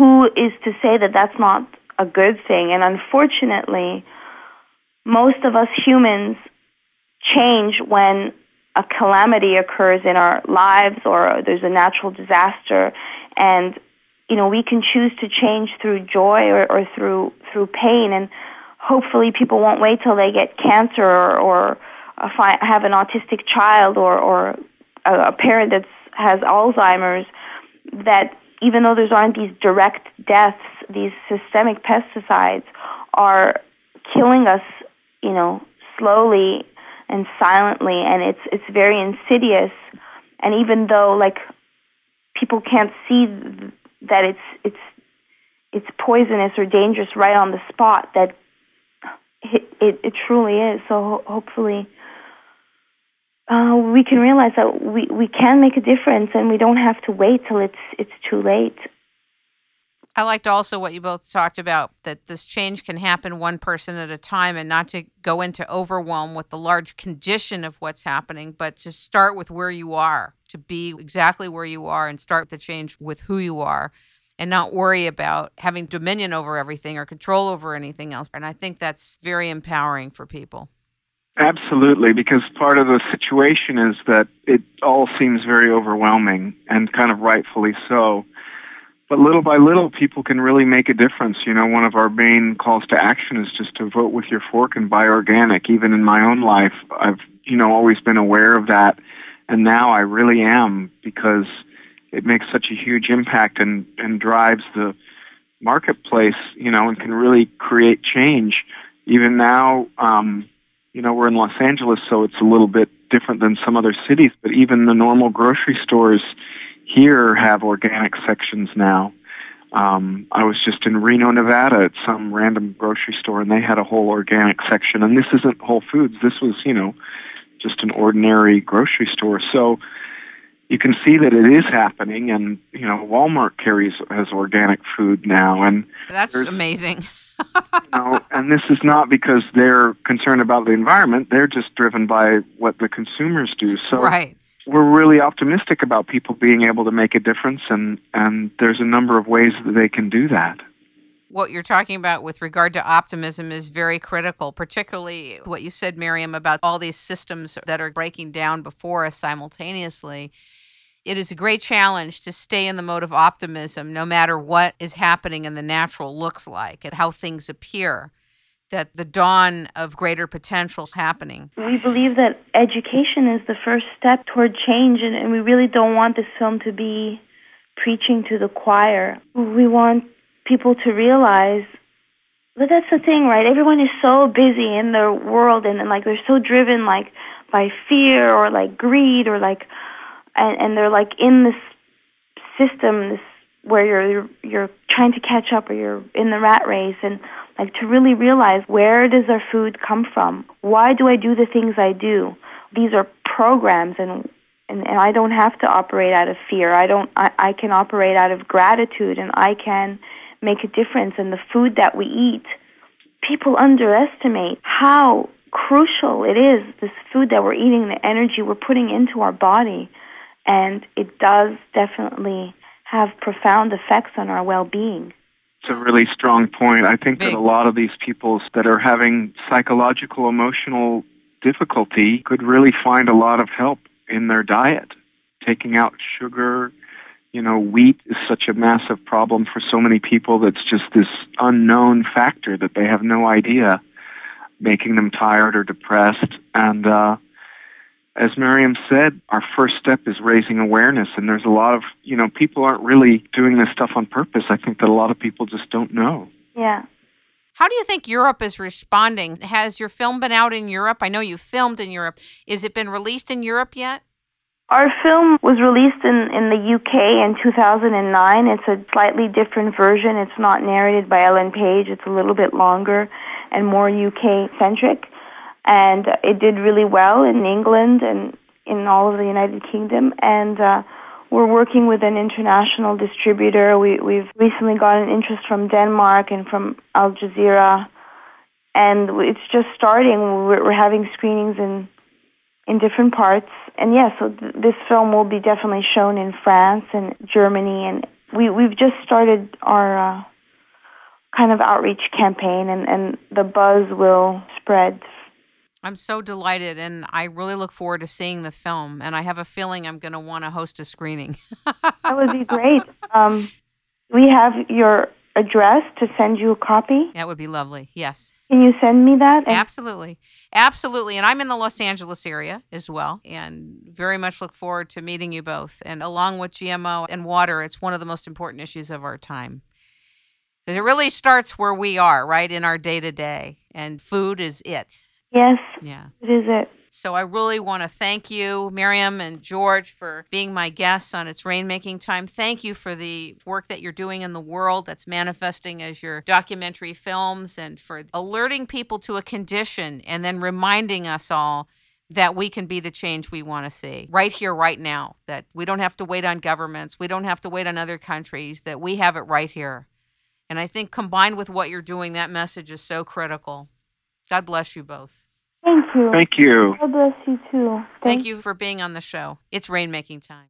who is to say that that's not a good thing? And unfortunately, most of us humans change when a calamity occurs in our lives or there's a natural disaster. And, we can choose to change through joy or through pain. And hopefully people won't wait till they get cancer or have an autistic child or a parent that has Alzheimer's, that even though there aren't these direct deaths, these systemic pesticides are killing us, slowly and silently, and it's very insidious. And even though people can't see that it's poisonous or dangerous right on the spot, that it truly is. So hopefully we can realize that we can make a difference, and we don't have to wait till it's too late. I liked also what you both talked about, that this change can happen one person at a time, and not to go into overwhelm with the large condition of what's happening, but to start with where you are, to be exactly where you are and start the change with who you are, and not worry about having dominion over everything or control over anything else. And I think that's very empowering for people. Absolutely, because part of the situation is that it all seems very overwhelming, and kind of rightfully so. But little by little, people can really make a difference. One of our main calls to action is just to vote with your fork and buy organic. Even in my own life, I've, always been aware of that. And now I really am, because it makes such a huge impact and drives the marketplace, and can really create change. Even now, we're in Los Angeles, so it's a little bit different than some other cities, but even the normal grocery stores here have organic sections now. I was just in Reno, Nevada at some random grocery store, and they had a whole organic section. And this isn't Whole Foods. This was, just an ordinary grocery store. So you can see that it is happening. And, Walmart has organic food now. And that's amazing. And this is not because they're concerned about the environment. They're just driven by what the consumers do. So right. We're really optimistic about people being able to make a difference, and there's a number of ways that they can do that. What you're talking about with regard to optimism is very critical, particularly what you said, Maryam, about all these systems that are breaking down before us simultaneously. It is a great challenge to stay in the mode of optimism no matter what is happening in the natural looks like and how things appear, that the dawn of greater potential is happening. We believe that education is the first step toward change, and we really don't want this film to be preaching to the choir. We want people to realize that that's the thing, right? Everyone is so busy in their world, and they're so driven by fear or greed or and they're in this system, where you're trying to catch up, or you're in the rat race, and to really realize, where does our food come from? Why do I do the things I do? These are programs, and I don't have to operate out of fear. I can operate out of gratitude, and I can make a difference. In the food that we eat, people underestimate how crucial it is, this food that we're eating, the energy we're putting into our body, and it does definitely have profound effects on our well-being. It's a really strong point. I think that a lot of these people that are having psychological, emotional difficulty could really find a lot of help in their diet. Taking out sugar, wheat is such a massive problem for so many people. That's just this unknown factor that they have no idea, making them tired or depressed. And as Maryam said, our first step is raising awareness, and there's a lot of, people aren't really doing this stuff on purpose. I think that a lot of people just don't know. Yeah. How do you think Europe is responding? Has your film been out in Europe? I know you filmed in Europe. Has it been released in Europe yet? Our film was released in the UK in 2009. It's a slightly different version. It's not narrated by Ellen Page. It's a little bit longer and more UK-centric. And it did really well in England and in all of the United Kingdom. And we're working with an international distributor. We've recently got an interest from Denmark and from Al Jazeera. And it's just starting. We're having screenings in different parts. And so this film will be definitely shown in France and Germany and we've just started our kind of outreach campaign, and the buzz will spread. I'm so delighted, and I really look forward to seeing the film, and I have a feeling I'm going to want to host a screening. That would be great. We have your address to send you a copy. That would be lovely, yes. Can you send me that? Absolutely. Absolutely. And I'm in the Los Angeles area as well, and very much look forward to meeting you both. And along with GMO and water, it's one of the most important issues of our time. Because it really starts where we are, right, in our day-to-day, and food is it. Yes, yeah, it is it. So I really want to thank you, Maryam and George, for being my guests on It's Rainmaking Time. Thank you for the work that you're doing in the world that's manifesting as your documentary films, and for alerting people to a condition and then reminding us all that we can be the change we want to see right here, right now, that we don't have to wait on governments, we don't have to wait on other countries, that we have it right here. And I think combined with what you're doing, that message is so critical. God bless you both. Thank you. Thank you. God bless you too. Thank you for being on the show. It's Rainmaking Time.